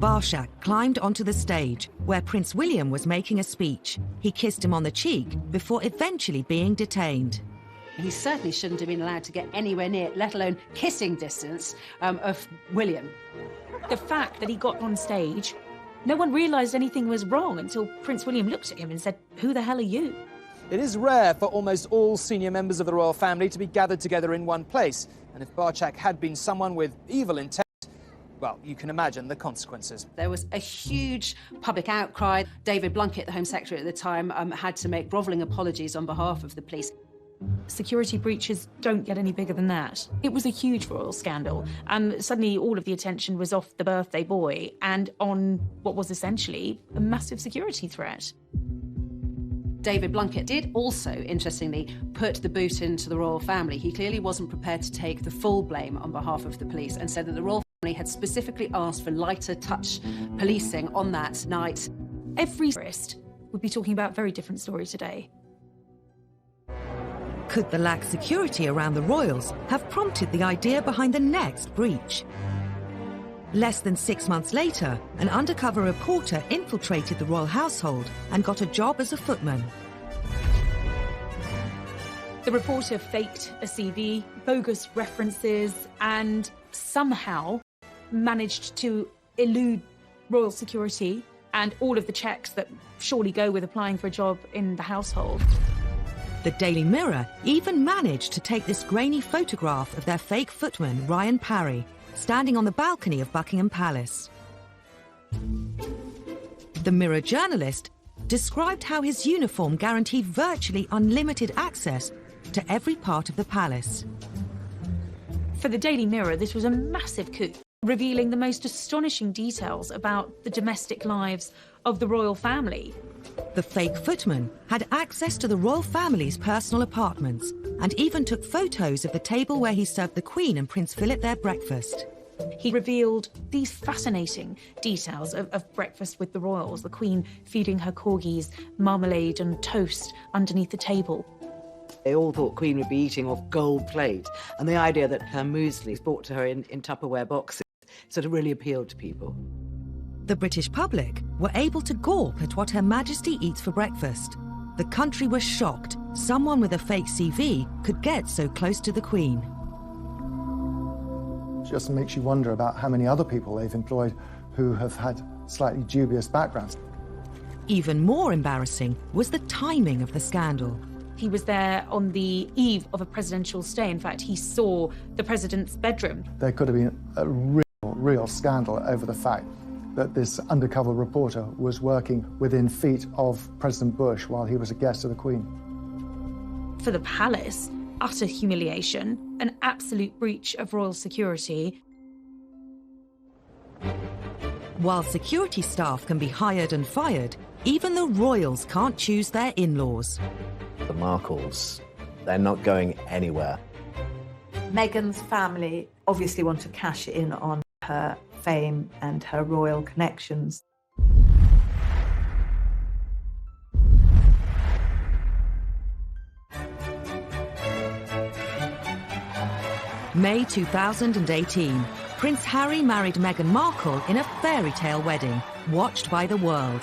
Barshak climbed onto the stage where Prince William was making a speech. He kissed him on the cheek before eventually being detained. He certainly shouldn't have been allowed to get anywhere near, let alone kissing distance, of William. The fact that he got on stage, no one realised anything was wrong until Prince William looked at him and said, "Who the hell are you?" It is rare for almost all senior members of the royal family to be gathered together in one place. And if Barshak had been someone with evil intent, well, you can imagine the consequences. There was a huge public outcry. David Blunkett, the Home Secretary at the time, had to make grovelling apologies on behalf of the police. Security breaches don't get any bigger than that. It was a huge royal scandal, and suddenly all of the attention was off the birthday boy and on what was essentially a massive security threat. David Blunkett did also, interestingly, put the boot into the royal family. He clearly wasn't prepared to take the full blame on behalf of the police and said that the royal family had specifically asked for lighter touch policing on that night. Every tourist would be talking about a very different story today. Could the lax security around the royals have prompted the idea behind the next breach? Less than 6 months later, an undercover reporter infiltrated the royal household and got a job as a footman. The reporter faked a CV, bogus references, and somehow managed to elude royal security and all of the checks that surely go with applying for a job in the household. The Daily Mirror even managed to take this grainy photograph of their fake footman, Ryan Parry, standing on the balcony of Buckingham Palace. The Mirror journalist described how his uniform guaranteed virtually unlimited access to every part of the palace. For the Daily Mirror, this was a massive coup, revealing the most astonishing details about the domestic lives of the royal family. The fake footman had access to the royal family's personal apartments and even took photos of the table where he served the Queen and Prince Philip their breakfast. He revealed these fascinating details of breakfast with the royals, the Queen feeding her corgis marmalade and toast underneath the table. They all thought Queen would be eating off gold plate, and the idea that her muesli is brought to her in Tupperware boxes sort of really appealed to people. The British public were able to gawp at what Her Majesty eats for breakfast. The country was shocked someone with a fake CV could get so close to the Queen. It just makes you wonder about how many other people they've employed who have had slightly dubious backgrounds. Even more embarrassing was the timing of the scandal. He was there on the eve of a presidential stay. In fact, he saw the president's bedroom. There could have been a real scandal over the fact that this undercover reporter was working within feet of President Bush while he was a guest of the Queen. For the palace, utter humiliation, an absolute breach of royal security. While security staff can be hired and fired, even the royals can't choose their in-laws. The Markles, they're not going anywhere. Meghan's family obviously want to cash in on her fame and her royal connections. May 2018, Prince Harry married Meghan Markle in a fairy tale wedding, watched by the world.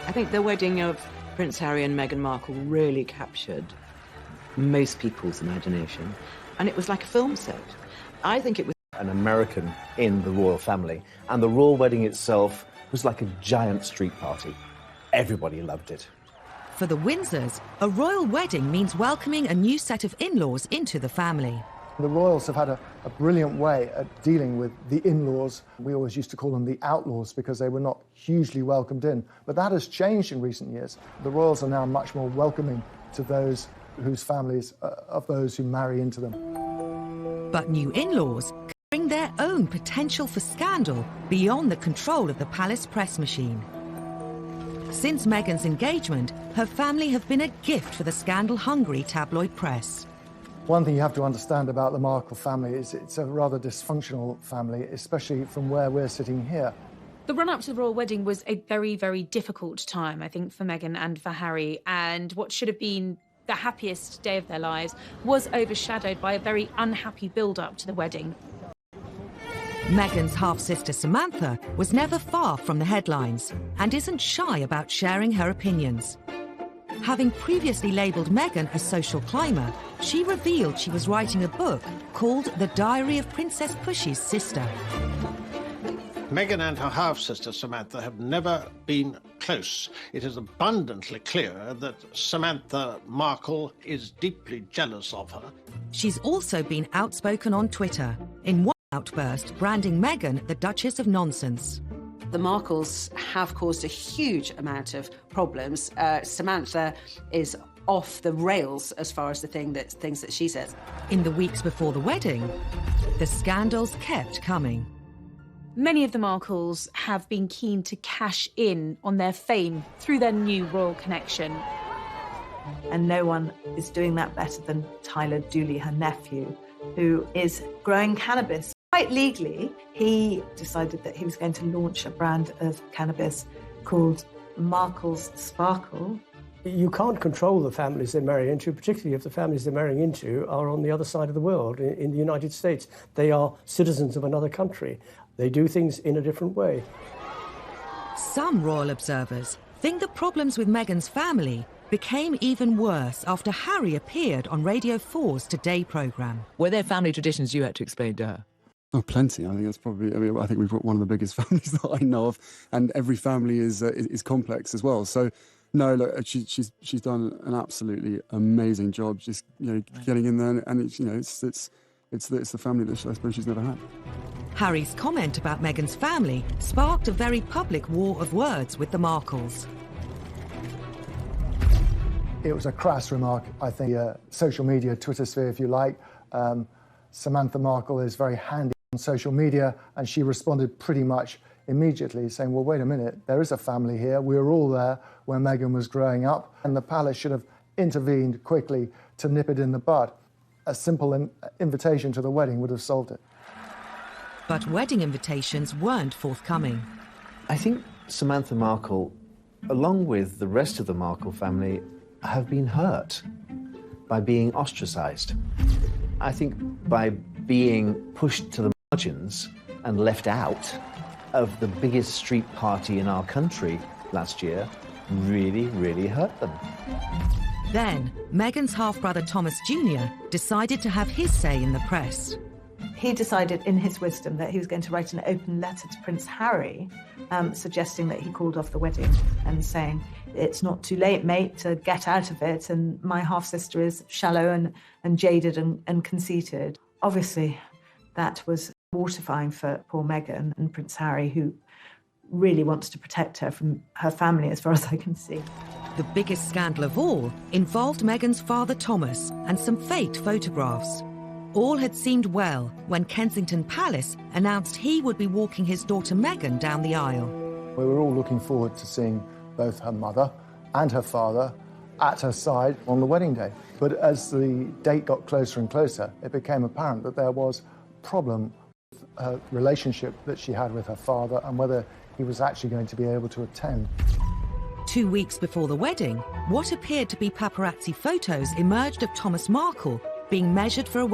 I think the wedding of Prince Harry and Meghan Markle really captured most people's imagination, and it was like a film set. I think it was an American in the royal family, and the royal wedding itself was like a giant street party. Everybody loved it. For the Windsors, a royal wedding means welcoming a new set of in-laws into the family. The royals have had a brilliant way at dealing with the in-laws. We always used to call them the outlaws because they were not hugely welcomed in. But that has changed in recent years. The royals are now much more welcoming to those whose families, of those who marry into them. But new in-laws bring their own potential for scandal beyond the control of the palace press machine. Since Meghan's engagement, her family have been a gift for the scandal-hungry tabloid press. One thing you have to understand about the Markle family is it's a rather dysfunctional family, especially from where we're sitting here. The run-up to the royal wedding was a very, very difficult time, I think, for Meghan and for Harry, and what should have been the happiest day of their lives was overshadowed by a very unhappy build-up to the wedding. Meghan's half-sister Samantha was never far from the headlines and isn't shy about sharing her opinions. Having previously labelled Meghan a social climber, she revealed she was writing a book called The Diary of Princess Pushy's Sister. Meghan and her half-sister Samantha have never been close. It is abundantly clear that Samantha Markle is deeply jealous of her. She's also been outspoken on Twitter, in one outburst branding Meghan the Duchess of Nonsense. The Markles have caused a huge amount of problems. Samantha is off the rails as far as the things that she says. In the weeks before the wedding, the scandals kept coming. Many of the Markles have been keen to cash in on their fame through their new royal connection. And no one is doing that better than Tyler Dooley, her nephew, who is growing cannabis. Quite legally, he decided that he was going to launch a brand of cannabis called Markle's Sparkle. You can't control the families they marry into, particularly if the families they're marrying into are on the other side of the world, in the United States. They are citizens of another country. They do things in a different way. Some royal observers think the problems with Meghan's family became even worse after Harry appeared on Radio 4's Today programme. Were there family traditions you had to explain to her? Oh, plenty. I think that's probably. I mean, I think we've got one of the biggest families that I know of, and every family is complex as well. So, no, look, she's done an absolutely amazing job. Just getting in there, and it's the family that I suppose she's never had. Harry's comment about Meghan's family sparked a very public war of words with the Markles. It was a crass remark, I think. Social media, Twitter sphere, if you like. Samantha Markle is very handy on social media, and she responded pretty much immediately, saying, well, wait a minute, there is a family here. We were all there when Meghan was growing up, and the palace should have intervened quickly to nip it in the bud. A simple invitation to the wedding would have solved it. But wedding invitations weren't forthcoming. I think Samantha Markle, along with the rest of the Markle family, have been hurt by being ostracised. I think by being pushed to the margins and left out of the biggest street party in our country last year really, really hurt them. Then, Meghan's half-brother Thomas Jr. decided to have his say in the press. He decided in his wisdom that he was going to write an open letter to Prince Harry, suggesting that he called off the wedding and saying, it's not too late, mate, to get out of it, and my half-sister is shallow and jaded and conceited. Obviously, that was mortifying for poor Meghan and Prince Harry, who really wants to protect her from her family, as far as I can see. The biggest scandal of all involved Meghan's father Thomas and some faked photographs. All had seemed well when Kensington Palace announced he would be walking his daughter Meghan down the aisle. We were all looking forward to seeing both her mother and her father at her side on the wedding day. But as the date got closer and closer, it became apparent that there was a problem with her relationship that she had with her father and whether he was actually going to be able to attend. 2 weeks before the wedding, what appeared to be paparazzi photos emerged of Thomas Markle being measured for a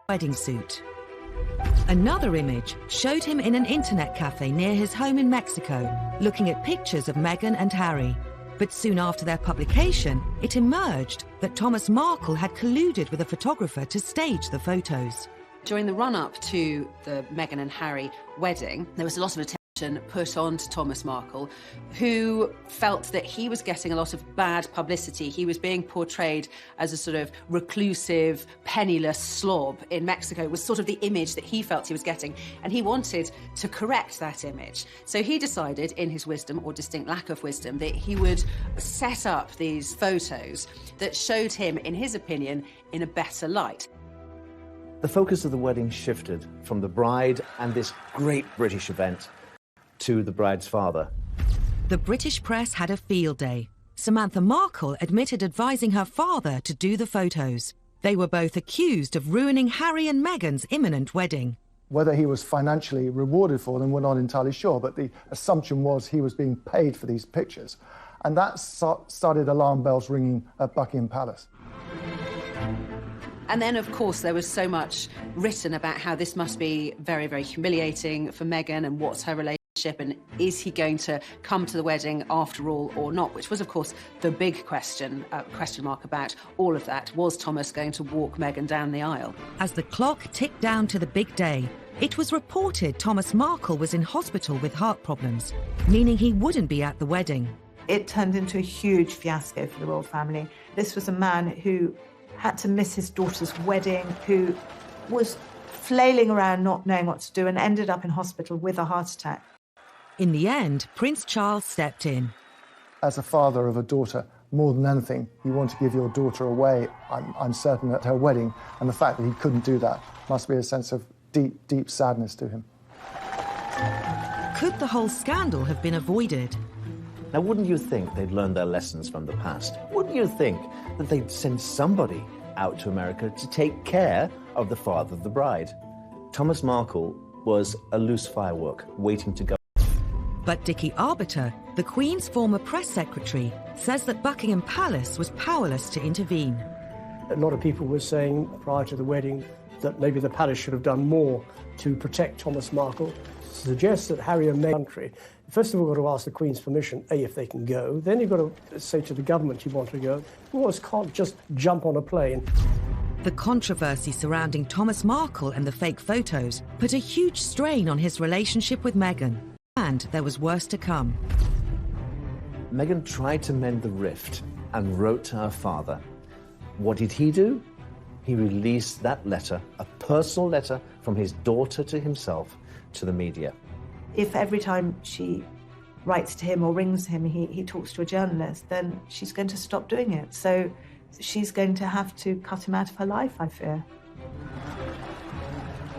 wedding suit. Another image showed him in an internet cafe near his home in Mexico, looking at pictures of Meghan and Harry. But soon after their publication, it emerged that Thomas Markle had colluded with a photographer to stage the photos. During the run-up to the Meghan and Harry wedding, there was a lot of attention put on to Thomas Markle, who felt that he was getting a lot of bad publicity. He was being portrayed as a sort of reclusive, penniless slob in Mexico, was sort of the image that he felt he was getting, and he wanted to correct that image. So he decided, in his wisdom, or distinct lack of wisdom, that he would set up these photos that showed him, in his opinion, in a better light. The focus of the wedding shifted from the bride and this great British event to the bride's father. The British press had a field day. Samantha Markle admitted advising her father to do the photos. They were both accused of ruining Harry and Meghan's imminent wedding. Whether he was financially rewarded for them, we're not entirely sure, but the assumption was he was being paid for these pictures. And that started alarm bells ringing at Buckingham Palace. And then, of course, there was so much written about how this must be very, very humiliating for Meghan and what's her relationship relationship, and is he going to come to the wedding after all or not, which was, of course, the big question mark about all of that. Was Thomas going to walk Meghan down the aisle? As the clock ticked down to the big day, it was reported Thomas Markle was in hospital with heart problems, meaning he wouldn't be at the wedding. It turned into a huge fiasco for the royal family. This was a man who had to miss his daughter's wedding, who was flailing around not knowing what to do and ended up in hospital with a heart attack. In the end, Prince Charles stepped in. As a father of a daughter, more than anything, you want to give your daughter away, I'm certain, at her wedding, and the fact that he couldn't do that must be a sense of deep, deep sadness to him. Could the whole scandal have been avoided? Now, wouldn't you think they'd learned their lessons from the past? Wouldn't you think that they'd send somebody out to America to take care of the father of the bride? Thomas Markle was a loose firework waiting to go. But Dickie Arbiter, the Queen's former press secretary, says that Buckingham Palace was powerless to intervene. A lot of people were saying prior to the wedding that maybe the palace should have done more to protect Thomas Markle. Suggests that Harry and Meghan country, first of all, got to ask the Queen's permission, if they can go. Then you've got to say to the government you want to go. Royals can't just jump on a plane. The controversy surrounding Thomas Markle and the fake photos put a huge strain on his relationship with Meghan. And there was worse to come. Meghan tried to mend the rift and wrote to her father. What did he do? He released that letter, a personal letter from his daughter to himself, to the media. If every time she writes to him or rings him, he talks to a journalist, then she's going to stop doing it. So she's going to have to cut him out of her life, I fear.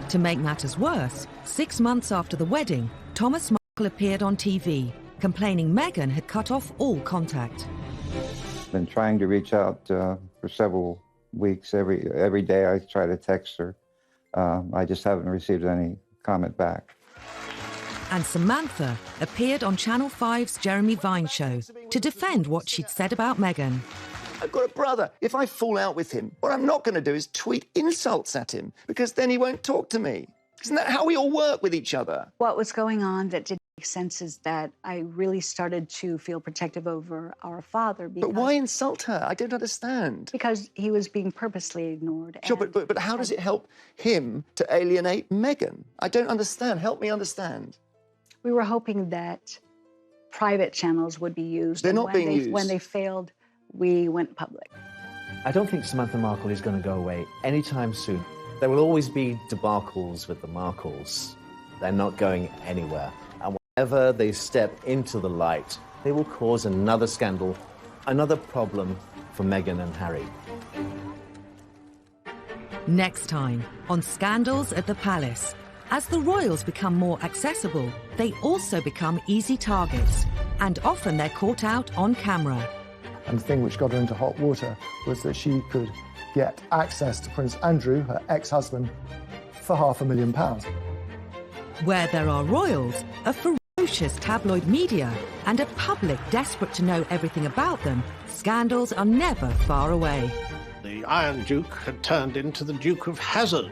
To make matters worse, 6 months after the wedding, Thomas Markle appeared on TV, complaining Meghan had cut off all contact. Been trying to reach out for several weeks. Every day I try to text her. I just haven't received any comment back. And Samantha appeared on Channel 5's Jeremy Vine show to defend what she'd said about Meghan. I've got a brother. If I fall out with him, what I'm not going to do is tweet insults at him, because then he won't talk to me. Isn't that how we all work with each other? What was going on that didn't make sense is that I really started to feel protective over our father. But why insult her? I don't understand. Because he was being purposely ignored. Sure, but how does it help him to alienate Meghan? I don't understand. Help me understand. We were hoping that private channels would be used. They're not being used. When they failed, we went public. I don't think Samantha Markle is going to go away anytime soon. There will always be debacles with the Markles. They're not going anywhere. And whenever they step into the light, they will cause another scandal, another problem for Meghan and Harry. Next time on Scandals at the Palace. As the royals become more accessible, they also become easy targets, and often they're caught out on camera. And the thing which got her into hot water was that she could get access to Prince Andrew, her ex-husband, for £500,000. Where there are royals, a ferocious tabloid media, and a public desperate to know everything about them, scandals are never far away. The Iron Duke had turned into the Duke of Hazard.